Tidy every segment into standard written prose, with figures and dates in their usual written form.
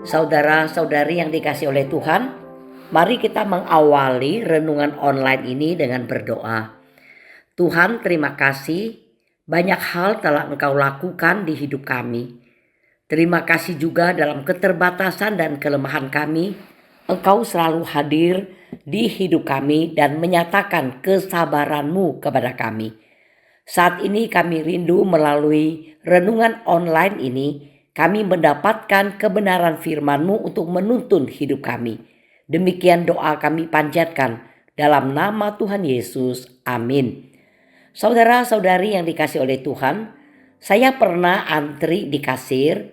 Saudara-saudari yang dikasih oleh Tuhan, mari kita mengawali renungan online ini dengan berdoa. Tuhan, terima kasih banyak hal telah Engkau lakukan di hidup kami. Terima kasih juga dalam keterbatasan dan kelemahan kami, Engkau selalu hadir di hidup kami dan menyatakan kesabaran-Mu kepada kami. Saat ini kami rindu melalui renungan online ini, kami mendapatkan kebenaran firman-Mu untuk menuntun hidup kami. Demikian doa kami panjatkan dalam nama Tuhan Yesus. Amin. Saudara-saudari yang dikasih oleh Tuhan, saya pernah antri di kasir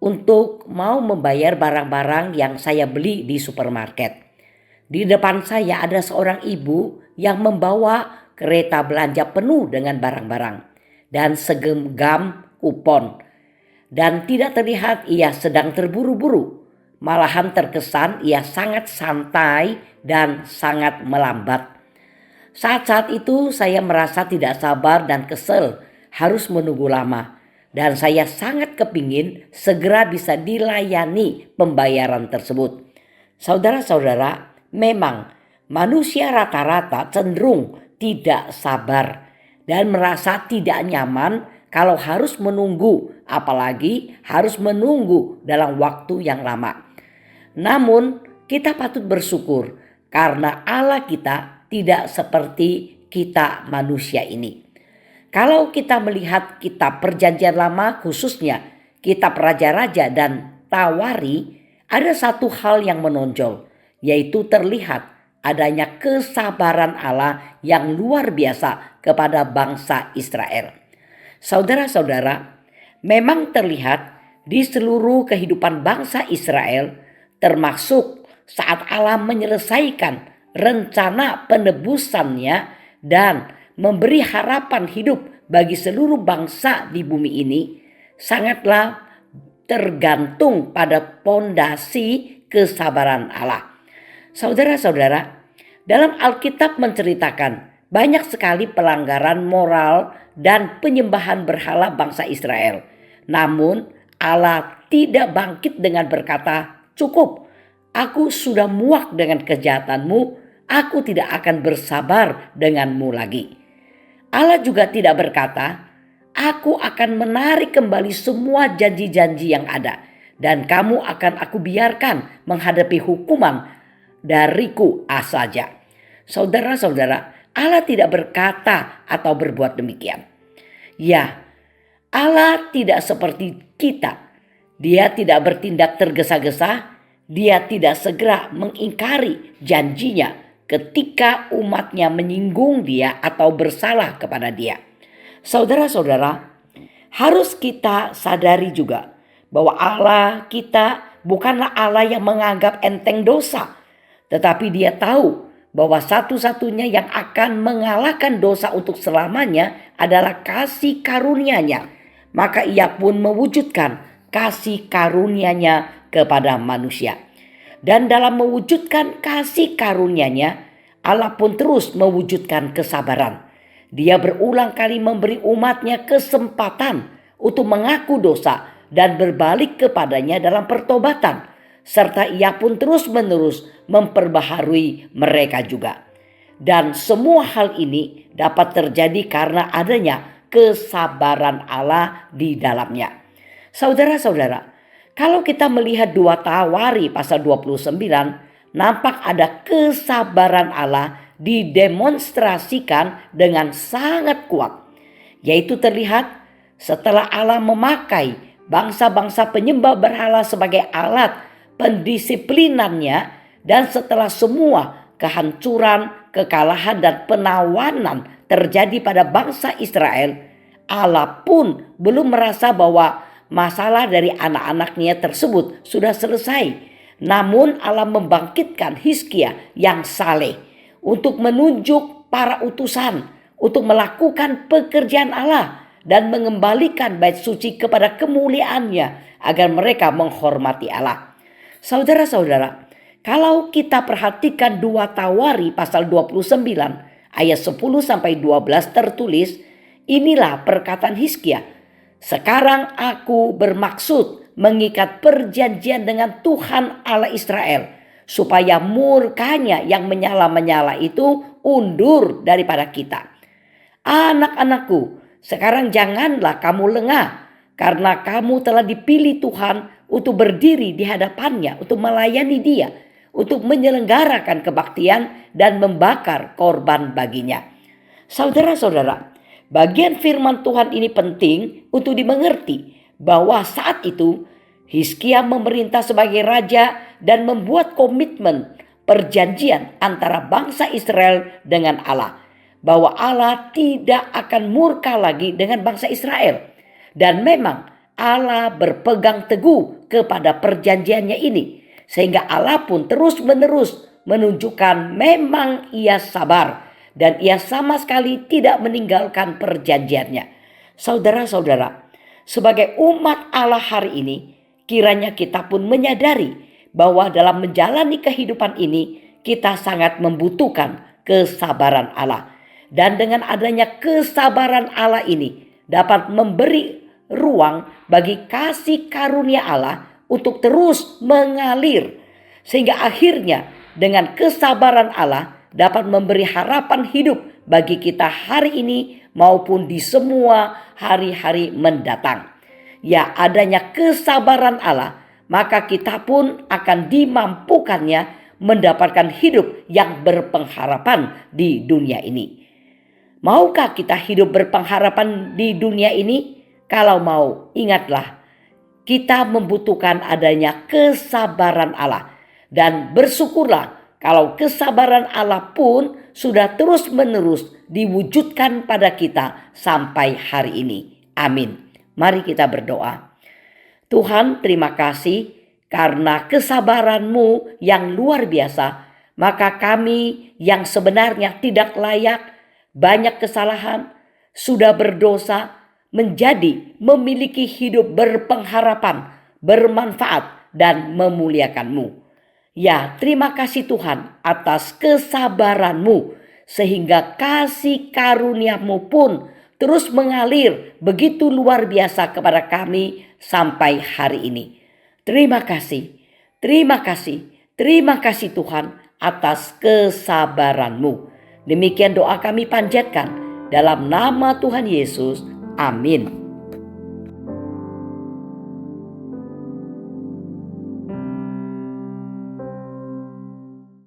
untuk mau membayar barang-barang yang saya beli di supermarket. Di depan saya ada seorang ibu yang membawa kereta belanja penuh dengan barang-barang dan segenggam kupon. Dan tidak terlihat ia sedang terburu-buru. Malahan terkesan ia sangat santai dan sangat melambat. Saat-saat itu saya merasa tidak sabar dan kesel harus menunggu lama. Dan saya sangat kepingin segera bisa dilayani pembayaran tersebut. Saudara-saudara, memang manusia rata-rata cenderung tidak sabar dan merasa tidak nyaman kalau harus menunggu, apalagi harus menunggu dalam waktu yang lama. Namun kita patut bersyukur karena Allah kita tidak seperti kita manusia ini. Kalau kita melihat kitab Perjanjian Lama, khususnya kitab Raja-Raja dan Tawari, ada satu hal yang menonjol, yaitu terlihat adanya kesabaran Allah yang luar biasa kepada bangsa Israel. Saudara-saudara, memang terlihat di seluruh kehidupan bangsa Israel, termasuk saat Allah menyelesaikan rencana penebusannya dan memberi harapan hidup bagi seluruh bangsa di bumi ini, sangatlah tergantung pada pondasi kesabaran Allah. Saudara-saudara, dalam Alkitab menceritakan banyak sekali pelanggaran moral dan penyembahan berhala bangsa Israel. Namun Allah tidak bangkit dengan berkata, "Cukup, aku sudah muak dengan kejahatanmu, aku tidak akan bersabar denganmu lagi." Allah juga tidak berkata, "Aku akan menarik kembali semua janji-janji yang ada, dan kamu akan aku biarkan menghadapi hukuman dariku saja." Saudara-saudara, Allah tidak berkata atau berbuat demikian. Ya, Allah tidak seperti kita. Dia tidak bertindak tergesa-gesa. Dia tidak segera mengingkari janjinya ketika umatnya menyinggung dia atau bersalah kepada dia. Saudara-saudara, harus kita sadari juga bahwa Allah kita bukanlah Allah yang menganggap enteng dosa, tetapi Dia tahu bahwa satu-satunya yang akan mengalahkan dosa untuk selamanya adalah kasih karunia-Nya. Maka Ia pun mewujudkan kasih karunia-Nya kepada manusia. Dan dalam mewujudkan kasih karunia-Nya, Allah pun terus mewujudkan kesabaran. Dia berulang kali memberi umatnya kesempatan untuk mengaku dosa dan berbalik kepadanya dalam pertobatan. Serta Ia pun terus-menerus memperbaharui mereka juga. Dan semua hal ini dapat terjadi karena adanya kesabaran Allah di dalamnya. Saudara-saudara, kalau kita melihat 2 Tawari pasal 29, nampak ada kesabaran Allah didemonstrasikan dengan sangat kuat. Yaitu terlihat setelah Allah memakai bangsa-bangsa penyembah berhala sebagai alat pendisiplinannya, dan setelah semua kehancuran, kekalahan dan penawanan terjadi pada bangsa Israel, Allah pun belum merasa bahwa masalah dari anak-anaknya tersebut sudah selesai. Namun Allah membangkitkan Hizkia yang saleh untuk menunjuk para utusan untuk melakukan pekerjaan Allah dan mengembalikan bait suci kepada kemuliaannya agar mereka menghormati Allah. Saudara-saudara, kalau kita perhatikan 2 Tawari pasal 29 ayat 10-12 tertulis, inilah perkataan Hizkia, "Sekarang aku bermaksud mengikat perjanjian dengan Tuhan Allah Israel, supaya murkanya yang menyala-menyala itu undur daripada kita. Anak-anakku, sekarang janganlah kamu lengah, karena kamu telah dipilih Tuhan untuk berdiri di hadapannya, untuk melayani Dia, untuk menyelenggarakan kebaktian dan membakar korban baginya. Saudara-saudara, bagian firman Tuhan ini penting untuk dimengerti, bahwa saat itu Hizkia memerintah sebagai raja dan membuat komitmen perjanjian antara bangsa Israel dengan Allah, bahwa Allah tidak akan murka lagi dengan bangsa Israel. Dan memang Allah berpegang teguh kepada perjanjiannya ini, sehingga Allah pun terus-menerus menunjukkan memang Ia sabar dan Ia sama sekali tidak meninggalkan perjanjiannya. Saudara-saudara, sebagai umat Allah hari ini, kiranya kita pun menyadari bahwa dalam menjalani kehidupan ini kita sangat membutuhkan kesabaran Allah. Dan dengan adanya kesabaran Allah ini dapat memberi ruang bagi kasih karunia Allah untuk terus mengalir. Sehingga akhirnya dengan kesabaran Allah dapat memberi harapan hidup bagi kita hari ini maupun di semua hari-hari mendatang. Ya, adanya kesabaran Allah, maka kita pun akan dimampukannya mendapatkan hidup yang berpengharapan di dunia ini. Maukah kita hidup berpengharapan di dunia ini? Kalau mau, ingatlah, kita membutuhkan adanya kesabaran Allah. Dan bersyukurlah kalau kesabaran Allah pun sudah terus-menerus diwujudkan pada kita sampai hari ini. Amin. Mari kita berdoa. Tuhan, terima kasih karena kesabaran-Mu yang luar biasa. Maka kami yang sebenarnya tidak layak, banyak kesalahan, sudah berdosa, menjadi memiliki hidup berpengharapan, bermanfaat dan memuliakan-Mu. Ya, terima kasih Tuhan atas kesabaran-Mu, sehingga kasih karunia-Mu pun terus mengalir begitu luar biasa kepada kami sampai hari ini. Terima kasih, terima kasih, terima kasih Tuhan atas kesabaran-Mu. Demikian doa kami panjatkan dalam nama Tuhan Yesus. Amin.